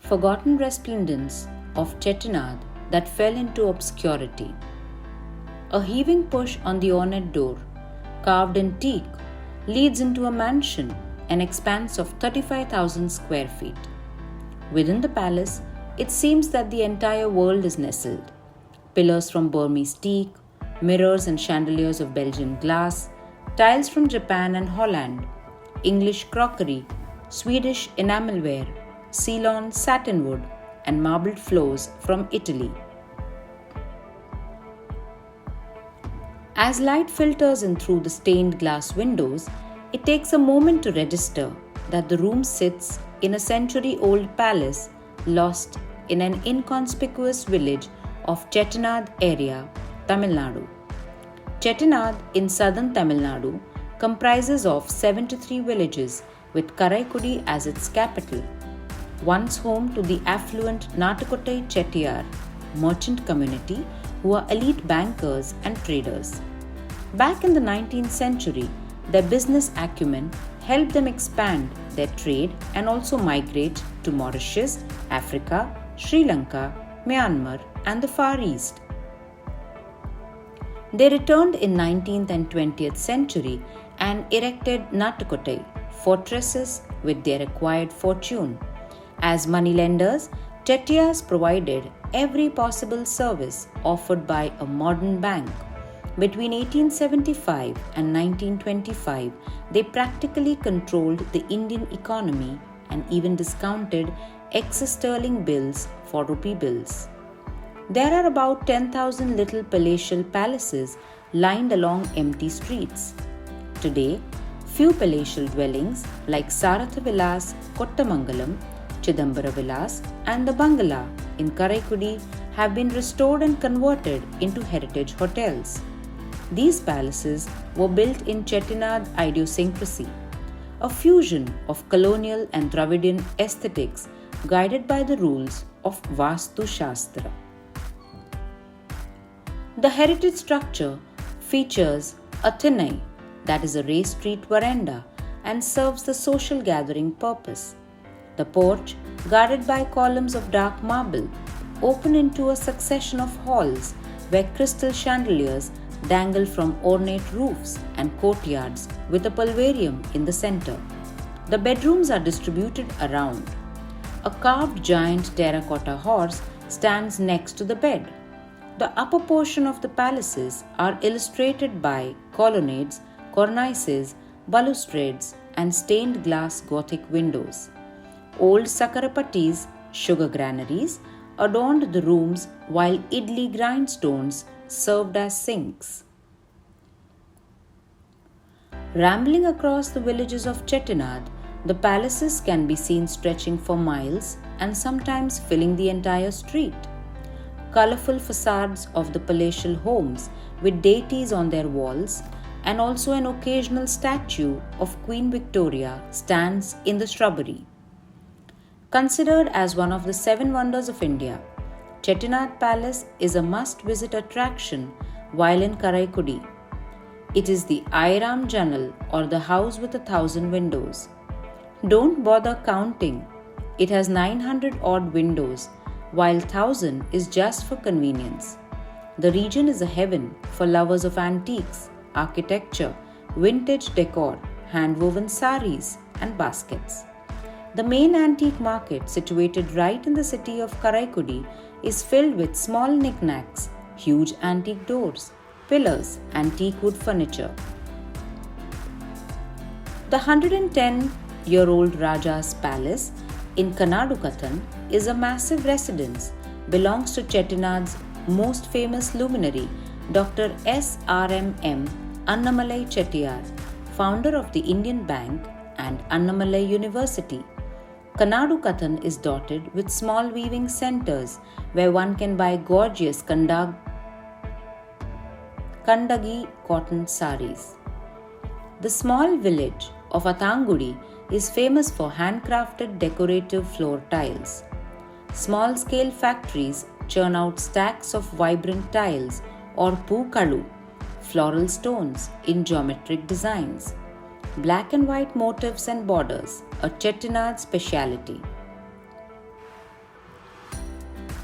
forgotten resplendence of Chettinad that fell into obscurity. A heaving push on the ornate door, carved in teak, leads into a mansion, an expanse of 35,000 square feet. Within the palace, it seems that the entire world is nestled. Pillars from Burmese teak, mirrors and chandeliers of Belgian glass, tiles from Japan and Holland, English crockery, Swedish enamelware, Ceylon satinwood, and marbled floors from Italy. As light filters in through the stained glass windows, it takes a moment to register that the room sits in a century-old palace lost in an inconspicuous village of Chettinad area, Tamil Nadu. Chettinad in southern Tamil Nadu comprises of 73 villages with Karaikudi as its capital, once home to the affluent Natukottai Chettiar merchant community who are elite bankers and traders. Back in the 19th century, their business acumen helped them expand their trade and also migrate to Mauritius, Africa, Sri Lanka, Myanmar, and the Far East. They returned in 19th and 20th century and erected Natukottai fortresses with their acquired fortune. As moneylenders, Chettiars provided every possible service offered by a modern bank. Between 1875 and 1925, they practically controlled the Indian economy and even discounted ex-sterling bills for rupee bills. There are about 10,000 little palatial palaces lined along empty streets. Today, few palatial dwellings like Saratha Vilas, Kottamangalam, Chidambara Vilas, and the Bangala in Karaikudi have been restored and converted into heritage hotels. These palaces were built in Chettinad idiosyncrasy, a fusion of colonial and Dravidian aesthetics guided by the rules of Vastu Shastra. The heritage structure features a thinai, that is a raised street veranda, and serves the social gathering purpose. The porch, guarded by columns of dark marble, open into a succession of halls where crystal chandeliers dangle from ornate roofs and courtyards with a pulverium in the center. The bedrooms are distributed around. A carved giant terracotta horse stands next to the bed. The upper portion of the palaces are illustrated by colonnades, cornices, balustrades, and stained glass Gothic windows. Old Sakarapatis, sugar granaries, adorned the rooms while idli grindstones served as sinks. Rambling across the villages of Chettinad, the palaces can be seen stretching for miles and sometimes filling the entire street. Colorful facades of the palatial homes with deities on their walls and also an occasional statue of Queen Victoria stands in the shrubbery. Considered as one of the 7 wonders of India, Chettinad Palace is a must-visit attraction while in Karaikudi. It is the Airam Janal or the house with 1,000 windows. Don't bother counting. It has 900 odd windows, while 1,000 is just for convenience. The region is a heaven for lovers of antiques, architecture, vintage decor, hand-woven saris, and baskets. The main antique market, situated right in the city of Karaikudi, is filled with small knickknacks, huge antique doors, pillars, and teak wood furniture. The 110-year-old Raja's Palace in Kanadukathan is a massive residence, belongs to Chettinad's most famous luminary, Dr. S.R.M.M. Annamalai Chettiar, founder of the Indian Bank and Annamalai University. Kanadukathan is dotted with small weaving centers where one can buy gorgeous Kandagi cotton saris. The small village of Athangudi is famous for handcrafted decorative floor tiles. Small-scale factories churn out stacks of vibrant tiles or pookalu, floral stones in geometric designs. Black and white motifs and borders, a Chettinad speciality.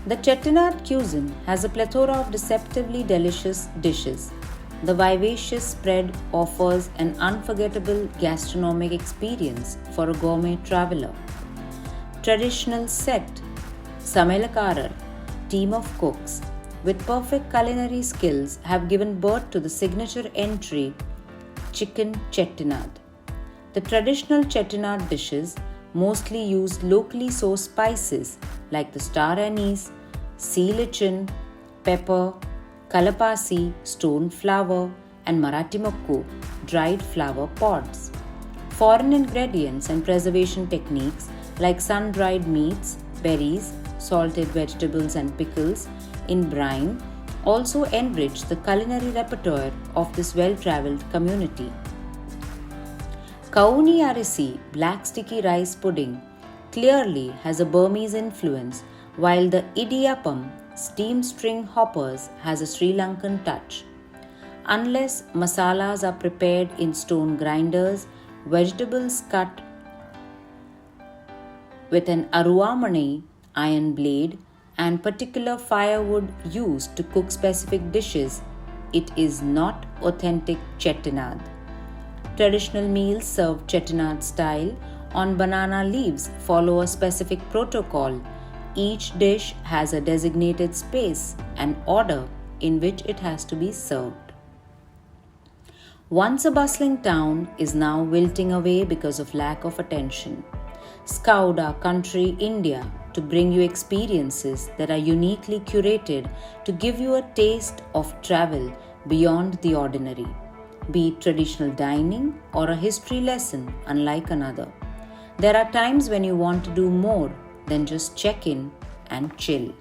The Chettinad cuisine has a plethora of deceptively delicious dishes. The vivacious spread offers an unforgettable gastronomic experience for a gourmet traveler. Traditional set, Samelakarar, team of cooks with perfect culinary skills have given birth to the signature entry, chicken Chettinad. The traditional Chettinad dishes mostly use locally sourced spices like the star anise, sea lichin, pepper, kalapasi, stone flower, and maratimokku, dried flower pods. Foreign ingredients and preservation techniques like sun-dried meats, berries, salted vegetables and pickles in brine also enrich the culinary repertoire of this well-traveled community. Kauni Arisi black sticky rice pudding clearly has a Burmese influence, while the idiyappam steamed string hoppers has a Sri Lankan touch. Unless masalas are prepared in stone grinders, vegetables cut with an aruamani iron blade, and particular firewood used to cook specific dishes, it is not authentic Chettinad. Traditional meals served Chettinad style on banana leaves follow a specific protocol. Each dish has a designated space and order in which it has to be served. Once a bustling town is now wilting away because of lack of attention. Scout our country, India, to bring you experiences that are uniquely curated to give you a taste of travel beyond the ordinary, be it traditional dining or a history lesson unlike another. There are times when you want to do more than just check in and chill.